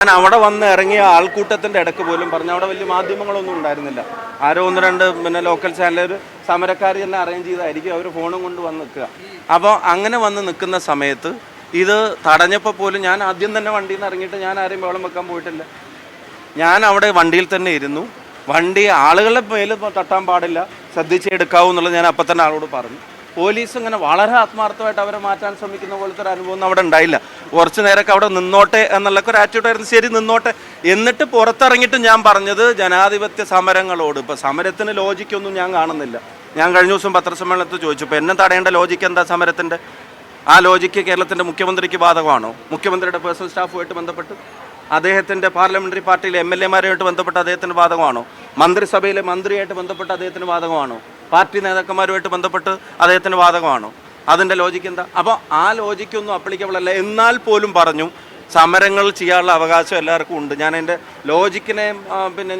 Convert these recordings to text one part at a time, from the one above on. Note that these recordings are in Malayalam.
ഞാൻ അവിടെ വന്ന് ഇറങ്ങിയ ആൾക്കൂട്ടത്തിൻ്റെ ഇടയ്ക്ക് പോലും പറഞ്ഞു, അവിടെ വലിയ മാധ്യമങ്ങളൊന്നും ഉണ്ടായിരുന്നില്ല. ആരോ ഒന്ന് രണ്ട് ലോക്കൽ ചാനലൊരു സമരക്കാർ തന്നെ അറേഞ്ച് ചെയ്തായിരിക്കും അവർ ഫോണും കൊണ്ട് വന്ന് നിൽക്കുക. അപ്പോൾ അങ്ങനെ വന്ന് നിൽക്കുന്ന സമയത്ത് ഇത് തടഞ്ഞപ്പോൾ പോലും ഞാൻ ആദ്യം തന്നെ വണ്ടിയിൽ നിന്ന് ഇറങ്ങിയിട്ട് ഞാൻ ആരെയും ബഹളം വെക്കാൻ പോയിട്ടില്ല. ഞാൻ അവിടെ വണ്ടിയിൽ തന്നെ ഇരുന്നു. വണ്ടി ആളുകളുടെ മേൽ തട്ടാൻ പാടില്ല, ശ്രദ്ധിച്ചെടുക്കാവൂ എന്നുള്ളത് ഞാൻ അപ്പം തന്നെ ആളോട് പറഞ്ഞു. പോലീസ് ഇങ്ങനെ വളരെ ആത്മാർത്ഥമായിട്ട് അവരെ മാറ്റാൻ ശ്രമിക്കുന്ന പോലത്തെ ഒരു അനുഭവം അവിടെ ഉണ്ടായില്ല. കുറച്ച് നേരമൊക്കെ അവിടെ നിന്നോട്ടെ എന്നുള്ളൊക്കെ ഒരു ആറ്റിറ്റ്യൂഡായിരുന്നു. ശരി, നിന്നോട്ടെ. എന്നിട്ട് പുറത്തിറങ്ങിയിട്ട് ഞാൻ പറഞ്ഞത് ജനാധിപത്യ സമരങ്ങളോട് ഇപ്പോൾ സമരത്തിന് ലോജിക്കൊന്നും ഞാൻ കാണുന്നില്ല. ഞാൻ കഴിഞ്ഞ ദിവസം പത്രസമ്മേളനത്തിൽ ചോദിച്ചു, ഇപ്പോൾ എന്നെ തടയേണ്ട ലോജിക്ക് എന്താ സമരത്തിൻ്റെ? ആ ലോജിക്ക് കേരളത്തിൻ്റെ മുഖ്യമന്ത്രിക്ക് ബാധകമാണോ? മുഖ്യമന്ത്രിയുടെ പേഴ്സണൽ സ്റ്റാഫുമായിട്ട് ബന്ധപ്പെട്ട്, അദ്ദേഹത്തിൻ്റെ പാർലമെൻ്ററി പാർട്ടിയിലെ MLA-മാരുമായിട്ട് ബന്ധപ്പെട്ട് അദ്ദേഹത്തിന് ബാധകമാണോ? മന്ത്രിസഭയിലെ മന്ത്രിയായിട്ട് ബന്ധപ്പെട്ട് അദ്ദേഹത്തിന് ബാധകമാണോ? പാർട്ടി നേതാക്കന്മാരുമായിട്ട് ബന്ധപ്പെട്ട് അദ്ദേഹത്തിന് ബാധകമാണോ? അതിൻ്റെ ലോജിക്ക് എന്താ? അപ്പോൾ ആ ലോജിക്കൊന്നും അപ്ലിക്കബിൾ അല്ല. എന്നാൽ പോലും പറഞ്ഞു സമരങ്ങൾ ചെയ്യാനുള്ള അവകാശം എല്ലാവർക്കും ഉണ്ട്. ഞാൻ എൻ്റെ ലോജിക്കിനെ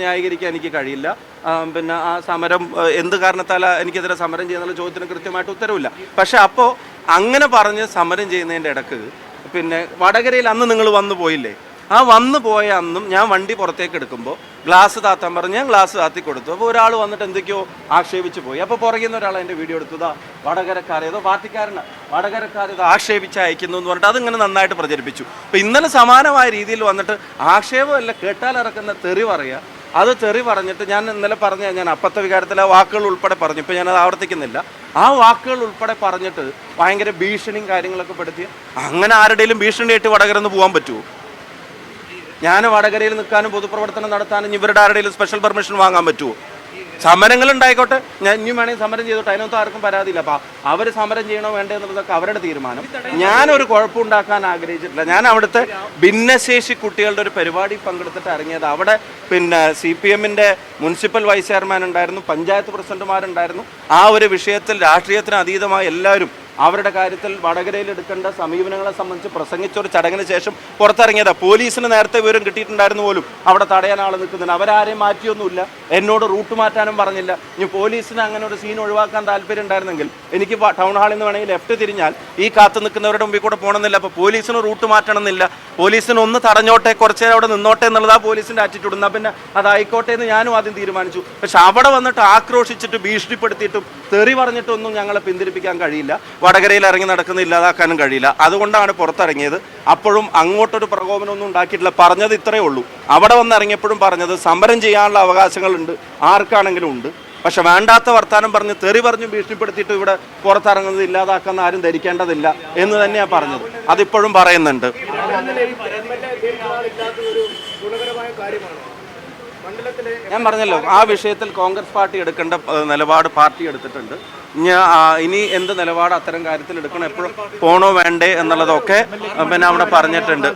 ന്യായീകരിക്കാൻ എനിക്ക് കഴിയില്ല. പിന്നെ ആ സമരം എന്ത് കാരണത്താലാണ് എനിക്കെതിരെ സമരം ചെയ്യുന്നുള്ള ചോദ്യത്തിന് കൃത്യമായിട്ട് ഉത്തരവില്ല. പക്ഷേ അപ്പോൾ അങ്ങനെ പറഞ്ഞ് സമരം ചെയ്യുന്നതിൻ്റെ ഇടയ്ക്ക് വടകരയിൽ അന്ന് നിങ്ങൾ വന്നു പോയില്ലേ? ആ വന്നു പോയ അന്നും ഞാൻ വണ്ടി പുറത്തേക്ക് എടുക്കുമ്പോൾ ഗ്ലാസ് താത്താൻ പറഞ്ഞ് ഞാൻ ഗ്ലാസ് താത്തി കൊടുത്തു. അപ്പോൾ ഒരാൾ വന്നിട്ട് എന്തൊക്കെയോ ആക്ഷേപിച്ച് പോയി. അപ്പോൾ പുറകിൽ നിന്ന് ഒരാൾ എൻ്റെ വീഡിയോ എടുത്തതാ വടകരക്കാരേതോ പാർട്ടിക്കാരനാണ്, വടകരക്കാരേതോ ആക്ഷേപിച്ച് അയക്കുന്നു എന്ന് പറഞ്ഞിട്ട് അതിങ്ങനെ നന്നായിട്ട് പ്രചരിപ്പിച്ചു. അപ്പോൾ ഇന്നലെ സമാനമായ രീതിയിൽ വന്നിട്ട് ആക്ഷേപമല്ല, കേട്ടാലിറക്കുന്ന തെറി പറയുക. അത് തെറി പറഞ്ഞിട്ട് ഞാൻ ഇന്നലെ ഞാൻ അപ്പത്തെ വികാരത്തിലെ വാക്കുകൾ ഉൾപ്പെടെ പറഞ്ഞു. ഇപ്പോൾ ഞാനത് ആവർത്തിക്കുന്നില്ല. ആ വാക്കുകൾ ഉൾപ്പെടെ പറഞ്ഞിട്ട് ഭയങ്കര ഭീഷണിയും കാര്യങ്ങളൊക്കെ പെടുത്തി. അങ്ങനെ ആരുടെയും ഭീഷണിയായിട്ട് വടകരന്ന് പോകാൻ പറ്റുമോ? ഞാൻ വടകരയിൽ നിൽക്കാനും പൊതുപ്രവർത്തനം നടത്താനും ഇവരുടെ ആരുടെയും സ്പെഷ്യൽ പെർമിഷൻ വാങ്ങാൻ പറ്റുമോ? സമരങ്ങൾ ഉണ്ടായിക്കോട്ടെ, ഞാൻ ഇനിയും വേണമെങ്കിൽ സമരം ചെയ്തോട്ടെ, അതിനൊന്നും ആർക്കും പരാതിയില്ല. അപ്പോൾ അവർ സമരം ചെയ്യണോ വേണ്ടേ എന്നുള്ളതൊക്കെ അവരുടെ തീരുമാനം. ഞാനൊരു കുഴപ്പമുണ്ടാക്കാൻ ആഗ്രഹിച്ചിട്ടില്ല. ഞാൻ അവിടുത്തെ ഭിന്നശേഷി കുട്ടികളുടെ ഒരു പരിപാടി പങ്കെടുത്തിട്ട് ഇറങ്ങിയത്. അവിടെ CPM-ൻ്റെ മുനിസിപ്പൽ വൈസ് ചെയർമാൻ ഉണ്ടായിരുന്നു, പഞ്ചായത്ത് പ്രസിഡന്റുമാരുണ്ടായിരുന്നു. ആ ഒരു വിഷയത്തിൽ രാഷ്ട്രീയത്തിന് അതീതമായി എല്ലാവരും അവരുടെ കാര്യത്തിൽ വടകരയിൽ എടുക്കേണ്ട സമീപനങ്ങളെ സംബന്ധിച്ച് പ്രസംഗിച്ചൊരു ചടങ്ങിന് ശേഷം പുറത്തിറങ്ങിയതാണ്. പോലീസിന് നേരത്തെ വിവരം കിട്ടിയിട്ടുണ്ടായിരുന്നു പോലും അവിടെ തടയാൻ ആൾ നിൽക്കുന്നുണ്ട്. അവരാരെയും മാറ്റിയൊന്നുമില്ല, എന്നോട് റൂട്ട് മാറ്റാനും പറഞ്ഞില്ല. ഇനി പോലീസിന് അങ്ങനെ ഒരു സീൻ ഒഴിവാക്കാൻ താല്പര്യം ഉണ്ടായിരുന്നെങ്കിൽ എനിക്ക് ടൗൺ ഹാളിൽ നിന്ന് വേണമെങ്കിൽ ലെഫ്റ്റ് തിരിഞ്ഞാൽ ഈ കാത്തു നിൽക്കുന്നവരുടെ മുമ്പിൽ കൂടെ പോകണമെന്നില്ല. അപ്പോൾ പോലീസിന് റൂട്ട് മാറ്റണമെന്നില്ല, പോലീസിന് ഒന്ന് തടഞ്ഞോട്ടെ, കുറച്ച് നേരം അവിടെ നിന്നോട്ടെ എന്നുള്ളത് ആ പോലീസിൻ്റെ ആറ്റിറ്റ്യൂഡ്. എന്നാൽ പിന്നെ അതായിക്കോട്ടെ എന്ന് ഞാനും ആദ്യം തീരുമാനിച്ചു. പക്ഷെ അവിടെ വന്നിട്ട് ആക്രോശിച്ചിട്ട് ഭീഷണിപ്പെടുത്തിയിട്ടും തെറി പറഞ്ഞിട്ടൊന്നും ഞങ്ങളെ പിന്തിരിപ്പിക്കാൻ കഴിയില്ല. വടകരയിൽ ഇറങ്ങി നടക്കുന്ന ഇല്ലാതാക്കാനും കഴിയില്ല. അതുകൊണ്ടാണ് പുറത്തിറങ്ങിയത്. അപ്പോഴും അങ്ങോട്ടൊരു പ്രകോപനമൊന്നും ഉണ്ടാക്കിയിട്ടില്ല. പറഞ്ഞത് ഇത്രയേ ഉള്ളൂ. അവിടെ വന്ന് ഇറങ്ങിയപ്പോഴും പറഞ്ഞത് സമരം ചെയ്യാനുള്ള അവകാശങ്ങളുണ്ട്, ആർക്കാണെങ്കിലും ഉണ്ട്. പക്ഷെ വേണ്ടാത്ത വർത്താനം പറഞ്ഞ് തെറി പറഞ്ഞ് ഭീഷണിപ്പെടുത്തിയിട്ട് ഇവിടെ പുറത്തിറങ്ങുന്നത് ഇല്ലാതാക്കുന്ന ആരും ധരിക്കേണ്ടതില്ല എന്ന് തന്നെയാണ് പറഞ്ഞത്. അതിപ്പോഴും പറയുന്നുണ്ട്. ഞാൻ പറഞ്ഞല്ലോ, ആ വിഷയത്തിൽ കോൺഗ്രസ് പാർട്ടി എടുക്കേണ്ട നിലപാട് പാർട്ടി എടുത്തിട്ടുണ്ട്. ഇനി എന്ത് നിലപാട് അത്തരം കാര്യത്തിൽ എടുക്കണം, എപ്പോഴും പോണോ വേണ്ടേ എന്നുള്ളതൊക്കെ അവിടെ പറഞ്ഞിട്ടുണ്ട്.